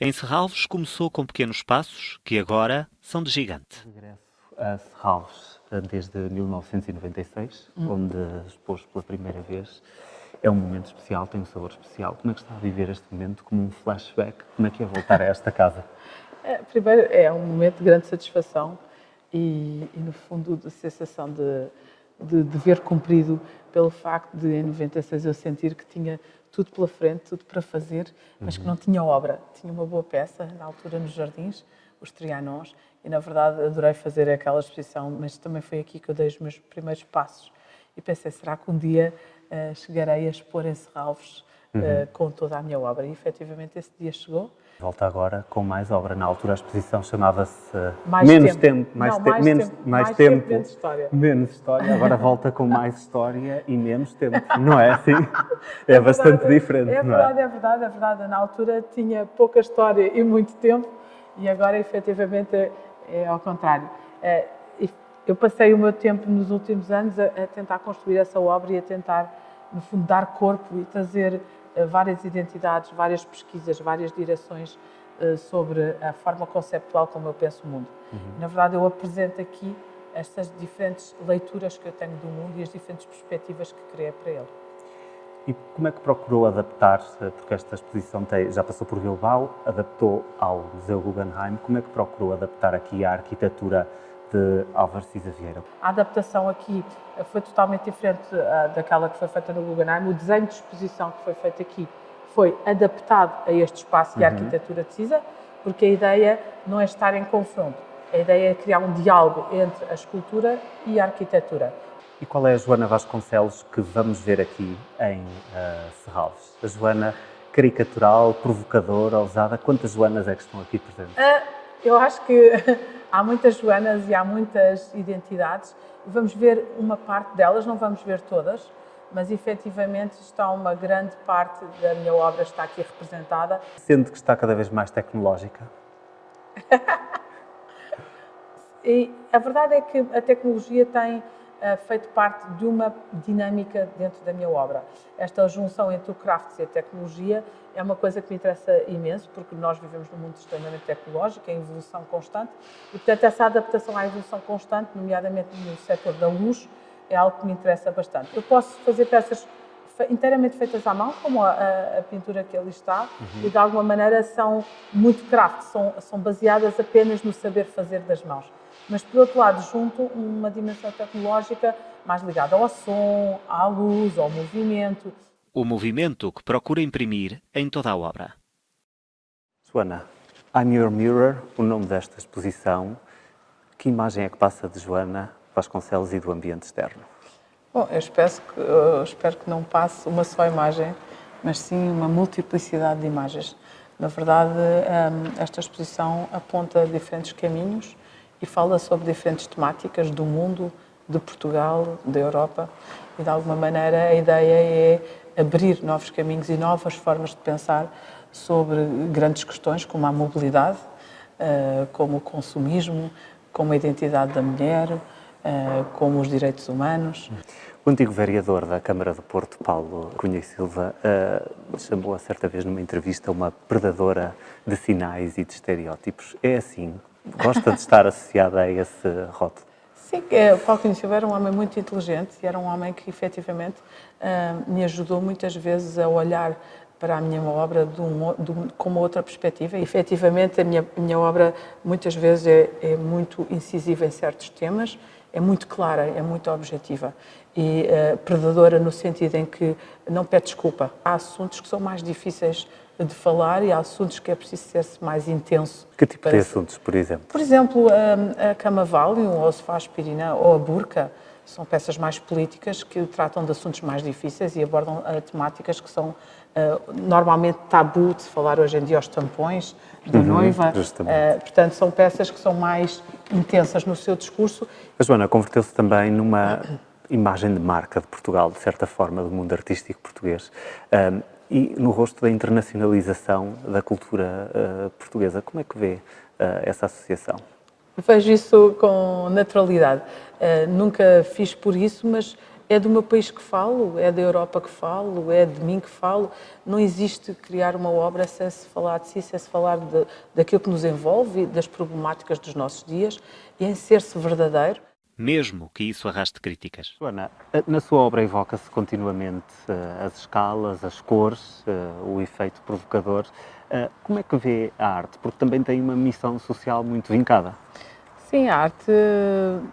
Em Serralves começou com pequenos passos que agora são de gigante. Regresso a Serralves desde 1996, onde expôs pela primeira vez. É um momento especial, tem um sabor especial. Como é que está a viver este momento como um flashback? Como é que é voltar a esta casa? Primeiro, é um momento de grande satisfação e no fundo, de sensação de dever cumprido pelo facto de, em 96, eu sentir que tinha tudo pela frente, tudo para fazer, mas que não tinha obra. Tinha uma boa peça, na altura, nos Jardins, os Trianons, e, na verdade, adorei fazer aquela exposição, mas também foi aqui que eu dei os meus primeiros passos. E pensei, será que um dia chegarei a expor em Serralves com toda a minha obra? E, efetivamente, esse dia chegou. Volta agora com mais obra. Na altura a exposição chamava-se Menos tempo, menos história. Menos história. Agora volta com mais história e menos tempo. Não é assim? É bastante diferente, não é? É verdade. Na altura tinha pouca história e muito tempo e agora efetivamente é ao contrário. Eu passei o meu tempo nos últimos anos a tentar construir essa obra e a tentar, no fundo, dar corpo e trazer várias identidades, várias pesquisas, várias direções sobre a forma conceptual como eu penso o mundo. Na verdade, eu apresento aqui estas diferentes leituras que eu tenho do mundo e as diferentes perspectivas que criei para ele. E como é que procurou adaptar-se, porque esta exposição já passou por Bilbao, adaptou ao Museu Guggenheim, como é que procurou adaptar aqui a arquitetura de Álvaro Siza Vieira? A adaptação aqui foi totalmente diferente daquela que foi feita no Guggenheim. O desenho de exposição que foi feito aqui foi adaptado a este espaço de arquitetura de Siza, porque a ideia não é estar em confronto, a ideia é criar um diálogo entre a escultura e a arquitetura. E qual é a Joana Vasconcelos que vamos ver aqui em Serralves? A Joana caricatural, provocadora, ousada, quantas Joanas é que estão aqui presentes? Eu acho que há muitas Joanas e há muitas identidades. Vamos ver uma parte delas, não vamos ver todas, mas efetivamente está uma grande parte da minha obra está aqui representada. Sente que está cada vez mais tecnológica? E a verdade é que a tecnologia tem feito parte de uma dinâmica dentro da minha obra. Esta junção entre o crafts e a tecnologia é uma coisa que me interessa imenso, porque nós vivemos num mundo extremamente tecnológico, em evolução constante, e, portanto, essa adaptação à evolução constante, nomeadamente no setor da luz, é algo que me interessa bastante. Eu posso fazer peças inteiramente feitas à mão, como a pintura que ali está, e de alguma maneira são muito craft, são baseadas apenas no saber fazer das mãos. Mas, por outro lado, junto uma dimensão tecnológica mais ligada ao som, à luz, ao movimento. O movimento que procura imprimir em toda a obra. Joana, I'm Your Mirror, o nome desta exposição. Que imagem é que passa de Joana Vasconcelos e do ambiente externo? Bom, eu espero que não passe uma só imagem, mas sim uma multiplicidade de imagens. Na verdade, esta exposição aponta diferentes caminhos e fala sobre diferentes temáticas do mundo, de Portugal, da Europa. E, de alguma maneira, a ideia é abrir novos caminhos e novas formas de pensar sobre grandes questões como a mobilidade, como o consumismo, como a identidade da mulher, como os direitos humanos. O antigo vereador da Câmara do Porto, Paulo Cunha e Silva, chamou-a certa vez numa entrevista uma predadora de sinais e de estereótipos. É assim? Gosta de estar associada a esse rótulo? Sim, o Paulo Cunha e Silva era um homem muito inteligente e era um homem que, efetivamente, me ajudou muitas vezes a olhar para a minha obra com uma outra perspectiva. E, efetivamente, a minha obra muitas vezes é muito incisiva em certos temas, é muito clara, é muito objetiva e predadora no sentido em que não pede desculpa. Há assuntos que são mais difíceis de falar e há assuntos que é preciso ser-se mais intenso. Que tipo de assuntos, por exemplo? Por exemplo, a Cama Valium, ou a Cefaspirina, ou a Burca, são peças mais políticas que tratam de assuntos mais difíceis e abordam temáticas que são normalmente tabu de se falar hoje em dia, aos tampões da noiva. Portanto, são peças que são mais intensas no seu discurso. A Joana converteu-se também numa imagem de marca de Portugal, de certa forma, do mundo artístico português. E no rosto da internacionalização da cultura portuguesa, como é que vê essa associação? Vejo isso com naturalidade. Nunca fiz por isso, mas é do meu país que falo, é da Europa que falo, é de mim que falo. Não existe criar uma obra sem se falar de si, sem se falar daquilo que nos envolve, das problemáticas dos nossos dias, e em ser-se verdadeiro. Mesmo que isso arraste críticas. Joana, na sua obra evoca-se continuamente as escalas, as cores, o efeito provocador. Como é que vê a arte? Porque também tem uma missão social muito vincada. Sim, a arte,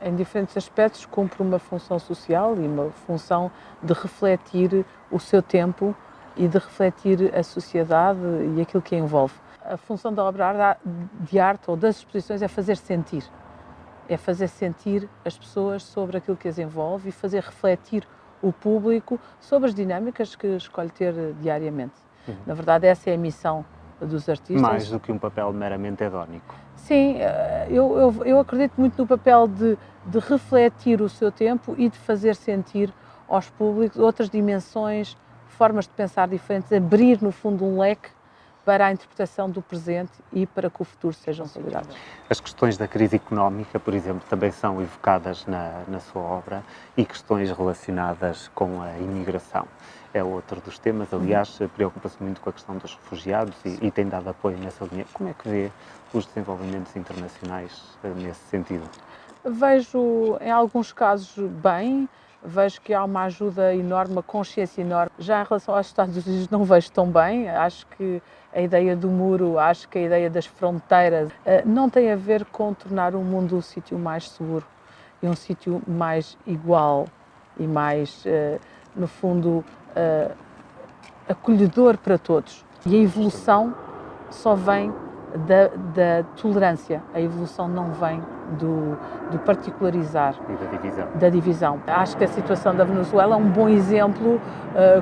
em diferentes aspectos, cumpre uma função social e uma função de refletir o seu tempo e de refletir a sociedade e aquilo que a envolve. A função da obra de arte ou das exposições é fazer sentir. É fazer sentir as pessoas sobre aquilo que as envolve e fazer refletir o público sobre as dinâmicas que escolhe ter diariamente. Na verdade, essa é a missão dos artistas. Mais do que um papel meramente hedónico. Sim, eu acredito muito no papel de refletir o seu tempo e de fazer sentir aos públicos outras dimensões, formas de pensar diferentes, abrir, no fundo, um leque para a interpretação do presente e para que o futuro sejam saudáveis. As questões da crise económica, por exemplo, também são evocadas na sua obra e questões relacionadas com a imigração. É outro dos temas, aliás, preocupa-se muito com a questão dos refugiados e tem dado apoio nessa linha. Como é que vê os desenvolvimentos internacionais nesse sentido? Vejo, em alguns casos, bem. Vejo que há uma ajuda enorme, uma consciência enorme. Já em relação aos Estados Unidos não vejo tão bem. Acho que a ideia do muro, acho que a ideia das fronteiras não tem a ver com tornar o mundo um sítio mais seguro e um sítio mais igual e mais, no fundo, acolhedor para todos. E a evolução só vem da tolerância, a evolução não vem do particularizar E da divisão. Acho que a situação da Venezuela é um bom exemplo,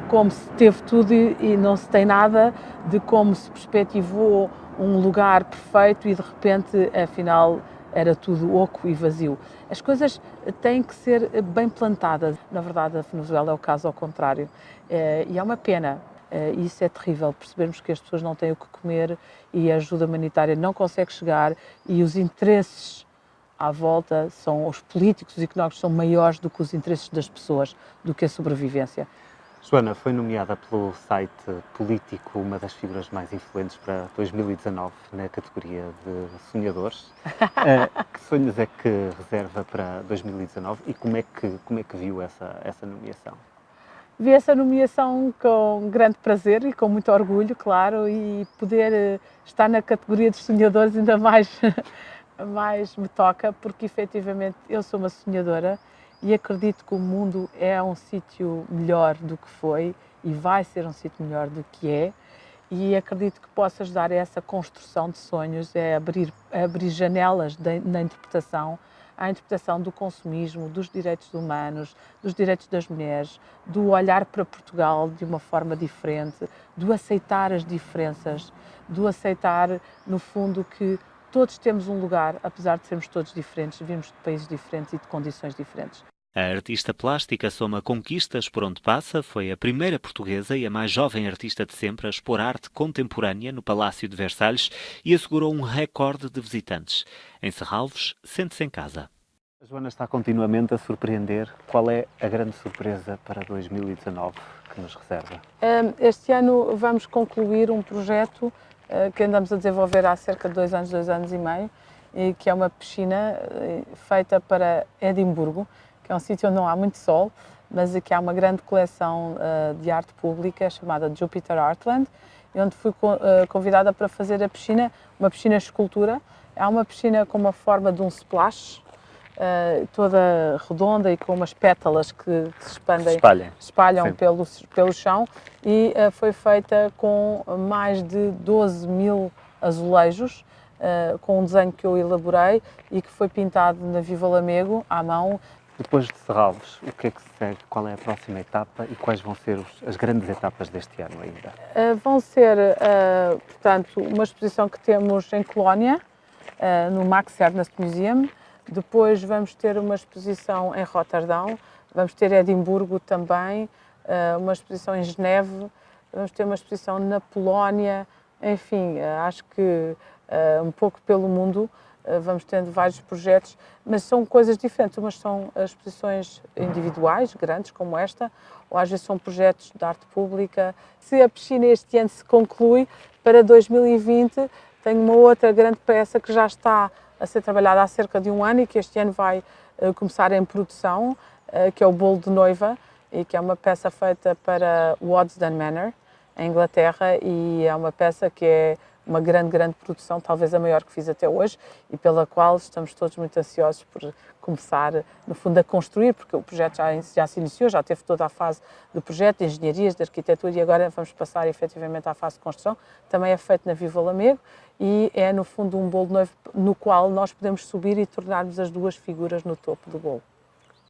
como se teve tudo e não se tem nada, de como se perspectivou um lugar perfeito e de repente, afinal, era tudo oco e vazio. As coisas têm que ser bem plantadas. Na verdade, a Venezuela é o caso ao contrário. E é uma pena. Isso é terrível, percebermos que as pessoas não têm o que comer e a ajuda humanitária não consegue chegar e os interesses à volta são os políticos e económicos são maiores do que os interesses das pessoas, do que a sobrevivência. Joana, foi nomeada pelo site Político uma das figuras mais influentes para 2019 na categoria de sonhadores. Que sonhos é que reserva para 2019 e como é que viu essa nomeação? Vi essa nomeação com grande prazer e com muito orgulho, claro, e poder estar na categoria dos sonhadores ainda mais me toca, porque efetivamente eu sou uma sonhadora e acredito que o mundo é um sítio melhor do que foi e vai ser um sítio melhor do que é, e acredito que possa ajudar a essa construção de sonhos, é abrir janelas na interpretação, à interpretação do consumismo, dos direitos humanos, dos direitos das mulheres, do olhar para Portugal de uma forma diferente, do aceitar as diferenças, do aceitar, no fundo, que todos temos um lugar, apesar de sermos todos diferentes, vimos de países diferentes e de condições diferentes. A artista plástica soma conquistas por onde passa, foi a primeira portuguesa e a mais jovem artista de sempre a expor arte contemporânea no Palácio de Versalhes e assegurou um recorde de visitantes. Em Serralves, sente-se em casa. A Joana está continuamente a surpreender. Qual é a grande surpresa para 2019 que nos reserva? Este ano vamos concluir um projeto que andamos a desenvolver há cerca de 2 anos e meio, e que é uma piscina feita para Edimburgo, que é um sítio onde não há muito sol, mas que há uma grande coleção de arte pública chamada Jupiter Artland, onde fui convidada para fazer a piscina, uma piscina de escultura. Há uma piscina com uma forma de um splash, toda redonda e com umas pétalas que se espalham pelo chão, e foi feita com mais de 12 mil azulejos, com um desenho que eu elaborei e que foi pintado na Viva Lamego, à mão. Depois de Serralves, o que é que se segue? Qual é a próxima etapa e quais vão ser as grandes etapas deste ano ainda? Vão ser, portanto, uma exposição que temos em Colónia, no Max Ernst Museum. Depois vamos ter uma exposição em Roterdão, vamos ter Edimburgo também, uma exposição em Geneve, vamos ter uma exposição na Polónia, enfim, acho que um pouco pelo mundo. vamos tendo vários projetos, mas são coisas diferentes. Umas são exposições individuais, grandes, como esta, ou às vezes são projetos de arte pública. Se a piscina este ano se conclui, para 2020 tenho uma outra grande peça que já está a ser trabalhada há cerca de um ano e que este ano vai começar em produção, que é o Bolo de Noiva, e que é uma peça feita para o Waddesdon Manor, em Inglaterra, e é uma peça que é uma grande produção, talvez a maior que fiz até hoje, e pela qual estamos todos muito ansiosos por começar, no fundo, a construir, porque o projeto já se iniciou, já teve toda a fase do projeto, de engenharias, de arquitetura, e agora vamos passar efetivamente à fase de construção. Também é feito na Viva Lamego e é, no fundo, um bolo de noivo no qual nós podemos subir e tornarmos as duas figuras no topo do bolo.